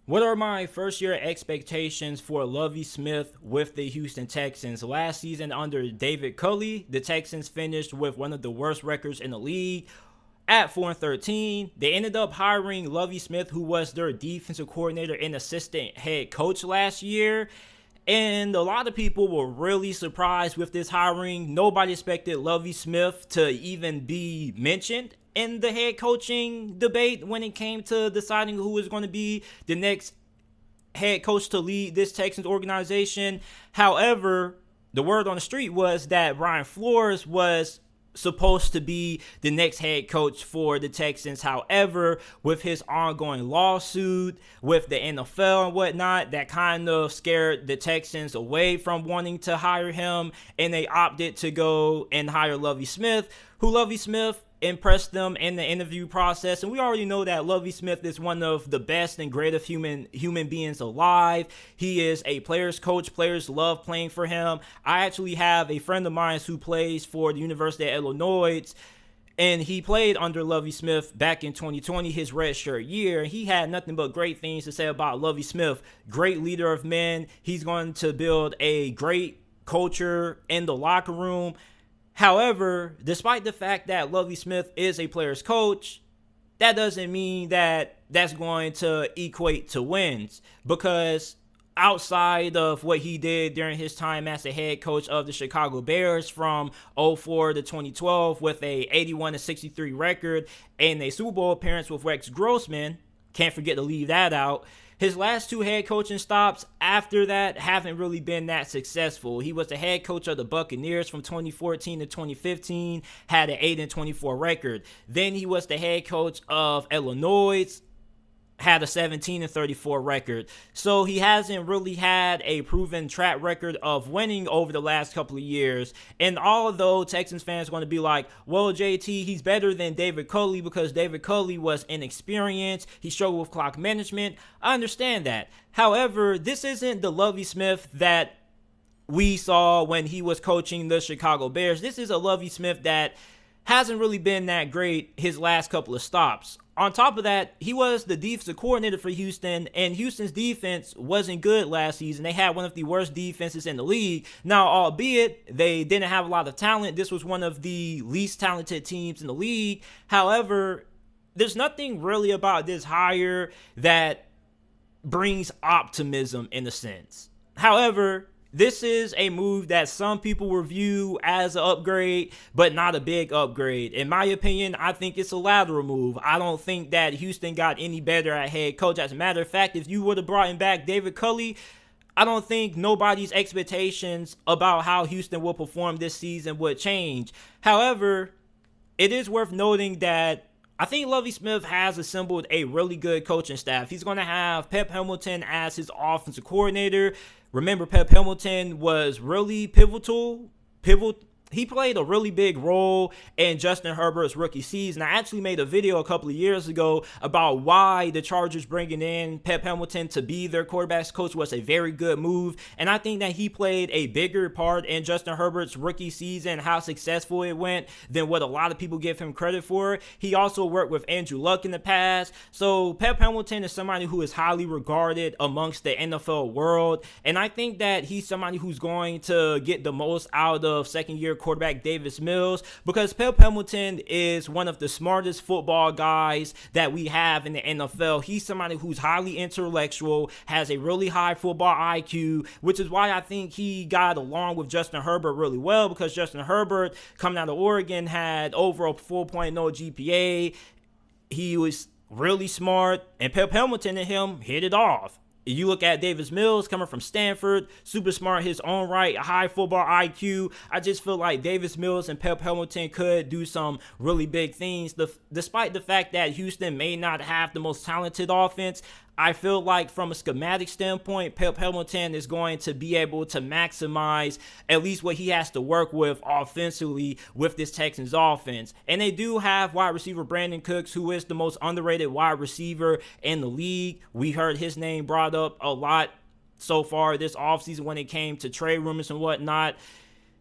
What are my first year expectations for Lovie Smith with the Houston Texans? Last season under David Culley, the Texans finished with one of the worst records in the league at 4-13. They ended up hiring Lovie Smith, who was their defensive coordinator and assistant head coach last year. And a lot of people were really surprised with this hiring. Nobody expected Lovie Smith to even be mentioned in the head coaching debate when it came to deciding who was going to be the next head coach to lead this Texans organization. However, the word on the street was that Brian Flores was supposed to be the next head coach for the Texans. However, with his ongoing lawsuit with the NFL and whatnot, that kind of scared the Texans away from wanting to hire him, and they opted to go and hire Lovie Smith, who Lovie Smith impressed them in the interview process. And we already know that Lovie Smith is one of the best and greatest human beings alive. He is a player's coach. Players love playing for him. I actually have a friend of mine who plays for the University of Illinois, and he played under Lovie Smith back in 2020, his redshirt year. He had nothing but great things to say about Lovie Smith. Great leader of men. He's going to build a great culture in the locker room. However, despite the fact that Lovie Smith is a player's coach, that doesn't mean that that's going to equate to wins, because outside of what he did during his time as the head coach of the Chicago Bears from 2004 to 2012 with a 81-63 record and a Super Bowl appearance with Rex Grossman, can't forget to leave that out. His last two head coaching stops after that haven't really been that successful. He was the head coach of the Buccaneers from 2014 to 2015, had an 8-24 record. Then he was the head coach of Illinois, had a 17-34 record. So he hasn't really had a proven track record of winning over the last couple of years. And although Texans fans are going to be like, well, JT, he's better than David Culley because David Culley was inexperienced. He struggled with clock management. I understand that. However, this isn't the Lovie Smith that we saw when he was coaching the Chicago Bears. This is a Lovie Smith that hasn't really been that great his last couple of stops. On top of that, he was the defensive coordinator for Houston, and Houston's defense wasn't good last season. They had one of the worst defenses in the league. Now, albeit they didn't have a lot of talent, this was one of the least talented teams in the league. However, there's nothing really about this hire that brings optimism in a sense. However, this is a move that some people will view as an upgrade, but not a big upgrade. In my opinion, I think it's a lateral move. I don't think that Houston got any better at head coach. As a matter of fact, if you would have brought back David Culley, I don't think nobody's expectations about how Houston will perform this season would change. However, it is worth noting that I think Lovie Smith has assembled a really good coaching staff. He's going to have Pep Hamilton as his offensive coordinator. Remember, Pep Hamilton was really pivotal. He played a really big role in Justin Herbert's rookie season. I actually made a video a couple of years ago about why the Chargers bringing in Pep Hamilton to be their quarterback's coach was a very good move. And I think that he played a bigger part in Justin Herbert's rookie season, how successful it went, than what a lot of people give him credit for. He also worked with Andrew Luck in the past. So Pep Hamilton is somebody who is highly regarded amongst the NFL world. And I think that he's somebody who's going to get the most out of second-year quarterback Davis Mills, because Pep Hamilton is one of the smartest football guys that we have in the NFL. He's somebody who's highly intellectual, has a really high football IQ, which is why I think he got along with Justin Herbert really well, because Justin Herbert, coming out of Oregon, had over a 4.0 GPA. He was really smart, and Pep Hamilton and him hit it off. You look at Davis Mills coming from Stanford, super smart, his own right, high football IQ. I just feel like Davis Mills and Pep Hamilton could do some really big things. Despite the fact that Houston may not have the most talented offense, I feel like from a schematic standpoint, Pep Hamilton is going to be able to maximize at least what he has to work with offensively with this Texans offense. And they do have wide receiver Brandon Cooks, who is the most underrated wide receiver in the league. We heard his name brought up a lot so far this offseason when it came to trade rumors and whatnot.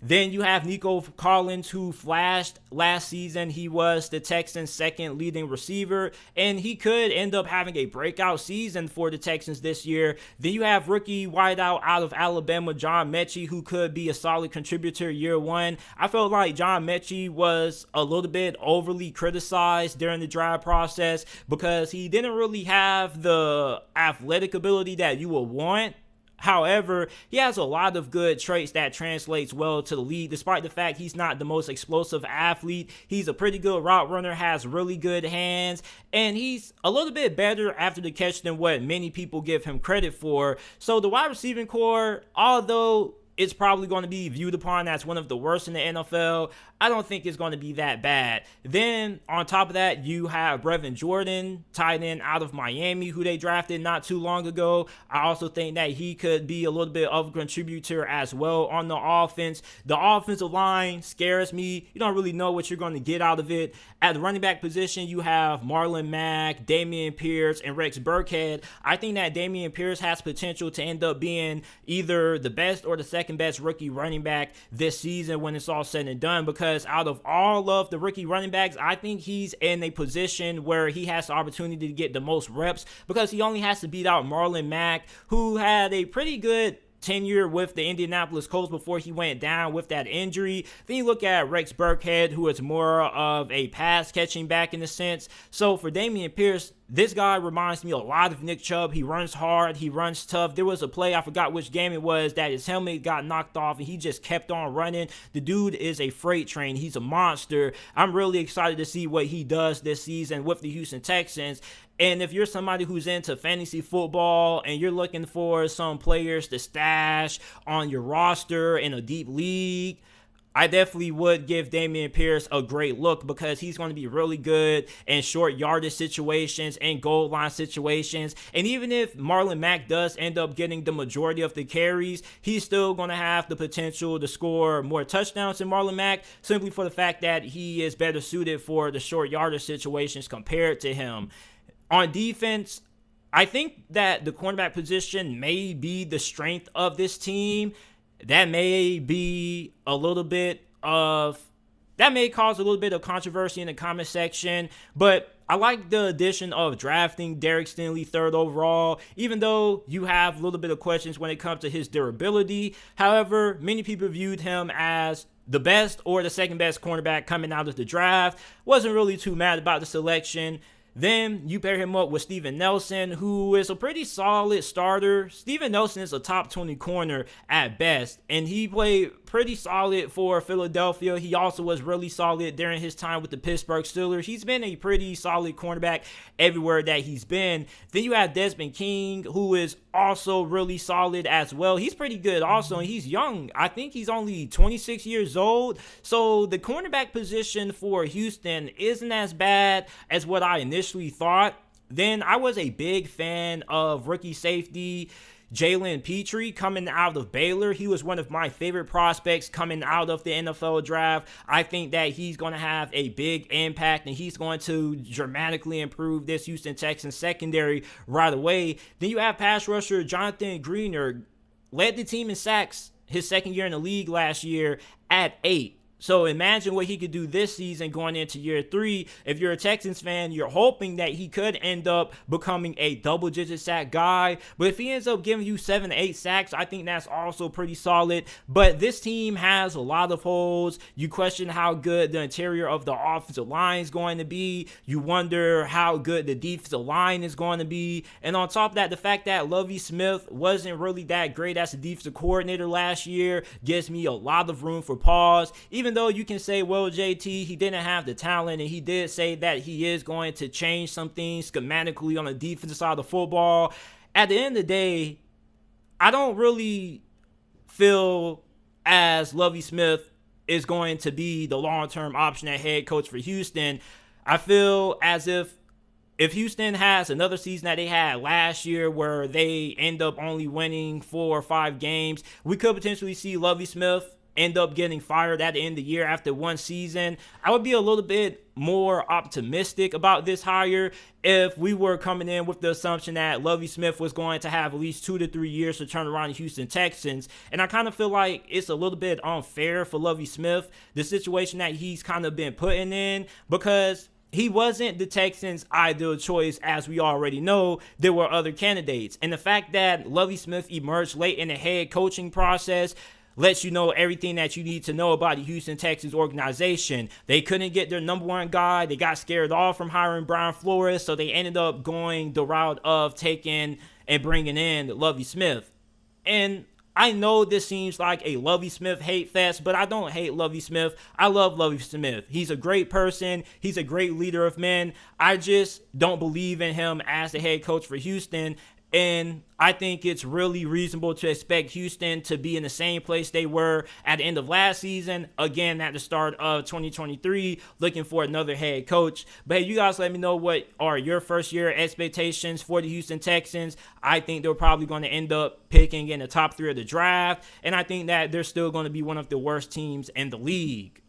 Then you have Nico Collins, who flashed last season. He was the Texans' second leading receiver, and he could end up having a breakout season for the Texans this year. Then you have rookie wideout out of Alabama, John Metchi, who could be a solid contributor year one. I felt like John Metchi was a little bit overly criticized during the draft process because he didn't really have the athletic ability that you would want. However, he has a lot of good traits that translates well to the league, despite the fact he's not the most explosive athlete. He's a pretty good route runner, has really good hands, and he's a little bit better after the catch than what many people give him credit for. So the wide receiving core, although it's probably going to be viewed upon as one of the worst in the NFL, I don't think it's going to be that bad. Then on top of that, you have Brevin Jordan, tight end out of Miami, who they drafted not too long ago. I also think that he could be a little bit of a contributor as well on the offense. The offensive line scares me. You don't really know what you're going to get out of it. At the running back position, you have Marlon Mack, Damian Pierce, and Rex Burkhead. I think that Damian Pierce has potential to end up being either the best or the second best rookie running back this season when it's all said and done, because out of all of the rookie running backs, I think he's in a position where he has the opportunity to get the most reps because he only has to beat out Marlon Mack, who had a pretty good tenure with the Indianapolis Colts before he went down with that injury. Then you look at Rex Burkhead, who is more of a pass catching back in a sense. So for Damian Pierce, this guy reminds me a lot of Nick Chubb. He runs hard, he runs tough. There was a play, I forgot which game it was, that his helmet got knocked off and he just kept on running. The dude is a freight train. He's a monster. I'm really excited to see what he does this season with the Houston Texans. And if you're somebody who's into fantasy football and you're looking for some players to stash on your roster in a deep league, I definitely would give Damian Pierce a great look because he's going to be really good in short yardage situations and goal line situations. And even if Marlon Mack does end up getting the majority of the carries, he's still going to have the potential to score more touchdowns than Marlon Mack, simply for the fact that he is better suited for the short yardage situations compared to him. On defense, I think that the cornerback position may be the strength of this team. That may be a little bit of, that may cause a little bit of controversy in the comment section, but I like the addition of drafting Derek Stingley 3rd overall, even though you have a little bit of questions when it comes to his durability. However, many people viewed him as the best or the second best cornerback coming out of the draft. Wasn't really too mad about the selection. Then you pair him up with Steven Nelson, who is a pretty solid starter. Steven Nelson is a top 20 corner at best, and he played pretty solid for Philadelphia. He also was really solid during his time with the Pittsburgh Steelers. He's been a pretty solid cornerback everywhere that he's been. Then you have Desmond King, who is also really solid as well. He's pretty good also, and he's young. I think he's only 26 years old. So the cornerback position for Houston isn't as bad as what I initially thought. Then I was a big fan of rookie safety Jalen Petrie coming out of Baylor. He was one of my favorite prospects coming out of the NFL draft. I think that he's going to have a big impact and he's going to dramatically improve this Houston Texans secondary right away. Then you have pass rusher Jonathan Greener, led the team in sacks his second year in the league last year at 8. So imagine what he could do this season going into year 3. If you're a Texans fan, you're hoping that he could end up becoming a double-digit sack guy. But if he ends up giving you 7 to 8 sacks, I think that's also pretty solid. But this team has a lot of holes. You question how good the interior of the offensive line is going to be. You wonder how good the defensive line is going to be. And on top of that, the fact that Lovie Smith wasn't really that great as a defensive coordinator last year gives me a lot of room for pause. Even though you can say, well, JT, he didn't have the talent, and he did say that he is going to change some things schematically on the defensive side of the football. At the end of the day, I don't really feel as Lovie Smith is going to be the long-term option at head coach for Houston. I feel as if Houston has another season that they had last year where they end up only winning 4 or 5 games, we could potentially see Lovie Smith end up getting fired at the end of the year after one season, I would be a little bit more optimistic about this hire if we were coming in with the assumption that Lovie Smith was going to have at least 2 to 3 years to turn around the Houston Texans. And I kind of feel like it's a little bit unfair for Lovie Smith, the situation that he's kind of been putting in, because he wasn't the Texans' ideal choice. As we already know, there were other candidates. And the fact that Lovie Smith emerged late in the head coaching process lets you know everything that you need to know about the Houston Texans organization. They couldn't get their number one guy. They got scared off from hiring Brian Flores, so they ended up going the route of taking and bringing in Lovie Smith. And I know this seems like a Lovie Smith hate fest, but I don't hate Lovie Smith. I love Lovie Smith. He's a great person. He's a great leader of men. I just don't believe in him as the head coach for Houston. And I think it's really reasonable to expect Houston to be in the same place they were at the end of last season, again at the start of 2023, looking for another head coach. But hey, you guys let me know what are your first year expectations for the Houston Texans. I think they're probably going to end up picking in the top 3 of the draft, and I think that they're still going to be one of the worst teams in the league.